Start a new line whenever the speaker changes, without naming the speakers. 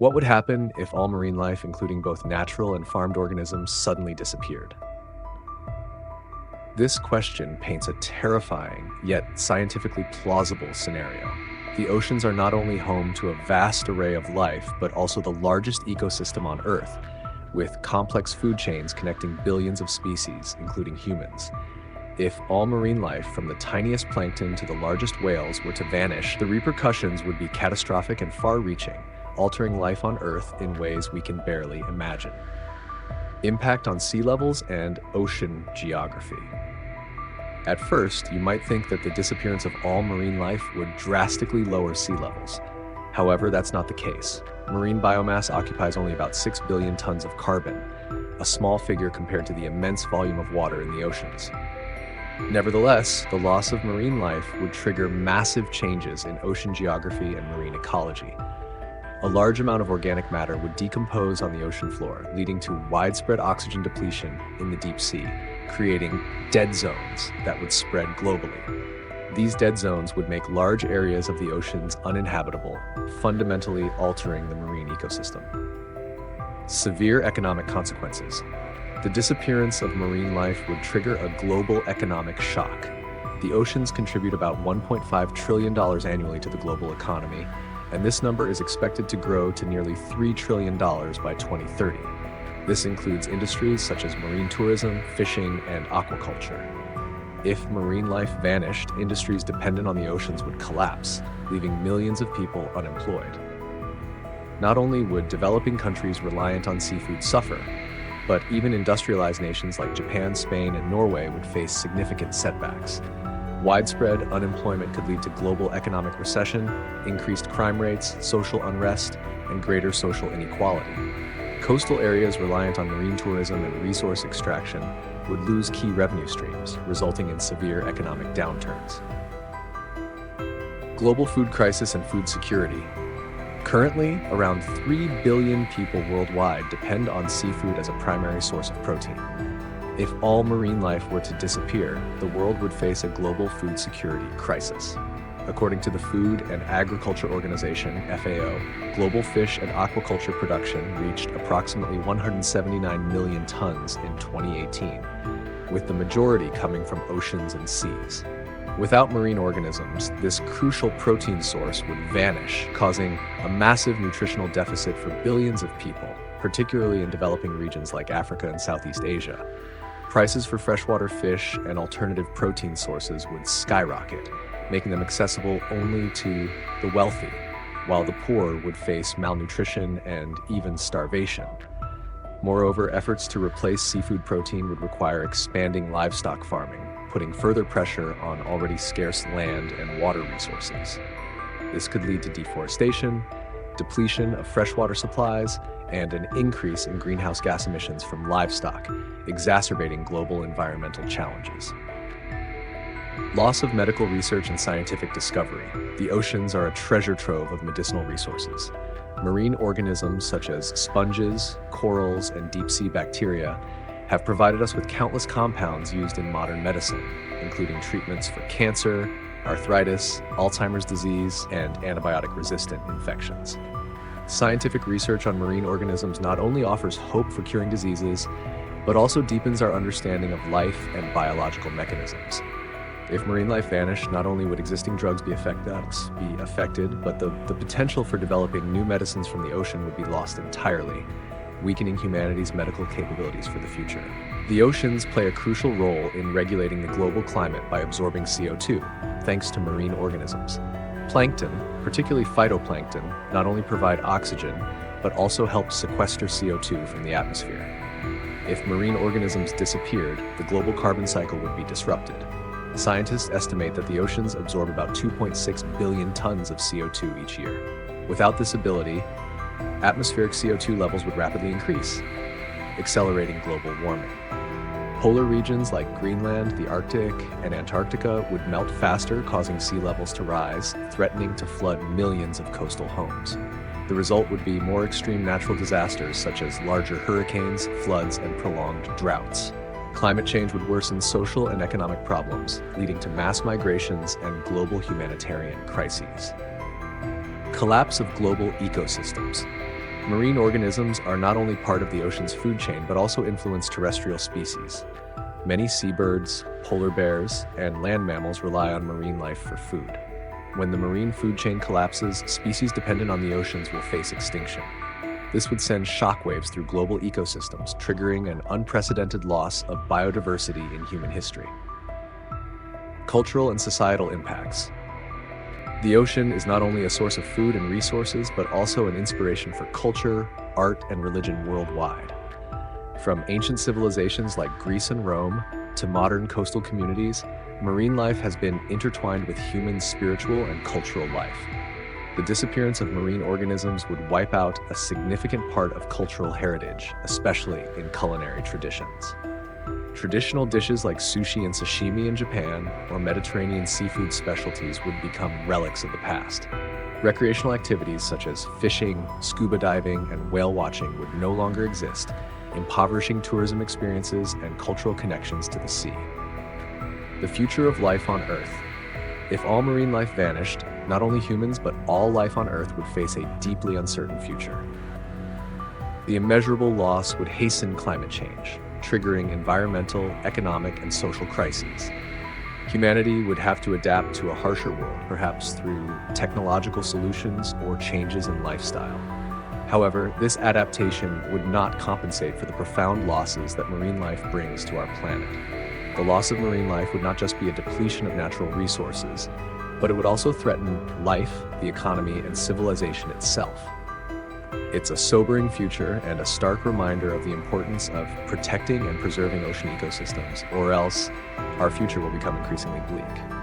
What would happen if all marine life, including both natural and farmed organisms, suddenly disappeared? This question paints a terrifying, yet scientifically plausible scenario. The oceans are not only home to a vast array of life, but also the largest ecosystem on Earth, with complex food chains connecting billions of species, including humans. If all marine life, from the tiniest plankton to the largest whales, were to vanish, the repercussions would be catastrophic and far-reaching, altering life on Earth in ways we can barely imagine. Impact on sea levels and ocean geography. At first, you might think that the disappearance of all marine life would drastically lower sea levels. However, that's not the case. Marine biomass occupies only about 6 billion tons of carbon, a small figure compared to the immense volume of water in the oceans. Nevertheless, the loss of marine life would trigger massive changes in ocean geography and marine ecology. A large amount of organic matter would decompose on the ocean floor, leading to widespread oxygen depletion in the deep sea, creating dead zones that would spread globally. These dead zones would make large areas of the oceans uninhabitable, fundamentally altering the marine ecosystem. Severe economic consequences. The disappearance of marine life would trigger a global economic shock. The oceans contribute about $1.5 trillion annually to the global economy, and this number is expected to grow to nearly $3 trillion by 2030. This includes industries such as marine tourism, fishing, and aquaculture. If marine life vanished, industries dependent on the oceans would collapse, leaving millions of people unemployed. Not only would developing countries reliant on seafood suffer, but even industrialized nations like Japan, Spain, and Norway would face significant setbacks. Widespread unemployment could lead to global economic recession, increased crime rates, social unrest, and greater social inequality. Coastal areas reliant on marine tourism and resource extraction would lose key revenue streams, resulting in severe economic downturns. Global food crisis and food security. Currently, around 3 billion people worldwide depend on seafood as a primary source of protein. If all marine life were to disappear, the world would face a global food security crisis. According to the Food and Agriculture Organization, FAO, global fish and aquaculture production reached approximately 179 million tons in 2018, with the majority coming from oceans and seas. Without marine organisms, this crucial protein source would vanish, causing a massive nutritional deficit for billions of people, particularly in developing regions like Africa and Southeast Asia. Prices for freshwater fish and alternative protein sources would skyrocket, making them accessible only to the wealthy, while the poor would face malnutrition and even starvation. Moreover, efforts to replace seafood protein would require expanding livestock farming, putting further pressure on already scarce land and water resources. This could lead to deforestation, depletion of freshwater supplies, and an increase in greenhouse gas emissions from livestock, exacerbating global environmental challenges. Loss of medical research and scientific discovery. The oceans are a treasure trove of medicinal resources. Marine organisms such as sponges, corals, and deep-sea bacteria have provided us with countless compounds used in modern medicine, including treatments for cancer, arthritis, Alzheimer's disease, and antibiotic-resistant infections. Scientific research on marine organisms not only offers hope for curing diseases, but also deepens our understanding of life and biological mechanisms. If marine life vanished, not only would existing drugs be affected, but the potential for developing new medicines from the ocean would be lost entirely, weakening humanity's medical capabilities for the future. The oceans play a crucial role in regulating the global climate by absorbing CO2, thanks to marine organisms. Plankton, particularly phytoplankton, not only provide oxygen, but also help sequester CO2 from the atmosphere. If marine organisms disappeared, the global carbon cycle would be disrupted. Scientists estimate that the oceans absorb about 2.6 billion tons of CO2 each year. Without this ability, atmospheric CO2 levels would rapidly increase, accelerating global warming. Polar regions like Greenland, the Arctic, and Antarctica would melt faster, causing sea levels to rise, threatening to flood millions of coastal homes. The result would be more extreme natural disasters such as larger hurricanes, floods, and prolonged droughts. Climate change would worsen social and economic problems, leading to mass migrations and global humanitarian crises. Collapse of global ecosystems. Marine organisms are not only part of the ocean's food chain, but also influence terrestrial species. Many seabirds, polar bears, and land mammals rely on marine life for food. When the marine food chain collapses, species dependent on the oceans will face extinction. This would send shockwaves through global ecosystems, triggering an unprecedented loss of biodiversity in human history. Cultural and societal impacts. The ocean is not only a source of food and resources, but also an inspiration for culture, art, and religion worldwide. From ancient civilizations like Greece and Rome to modern coastal communities, marine life has been intertwined with human spiritual and cultural life. The disappearance of marine organisms would wipe out a significant part of cultural heritage, especially in culinary traditions. Traditional dishes like sushi and sashimi in Japan, or Mediterranean seafood specialties would become relics of the past. Recreational activities such as fishing, scuba diving, and whale watching would no longer exist, impoverishing tourism experiences and cultural connections to the sea. The future of life on Earth. If all marine life vanished, not only humans but all life on Earth would face a deeply uncertain future. The immeasurable loss would hasten climate change, triggering environmental, economic, and social crises. Humanity would have to adapt to a harsher world, perhaps through technological solutions or changes in lifestyle. However, this adaptation would not compensate for the profound losses that marine life brings to our planet. The loss of marine life would not just be a depletion of natural resources, but it would also threaten life, the economy, and civilization itself. It's a sobering future and a stark reminder of the importance of protecting and preserving ocean ecosystems, or else our future will become increasingly bleak.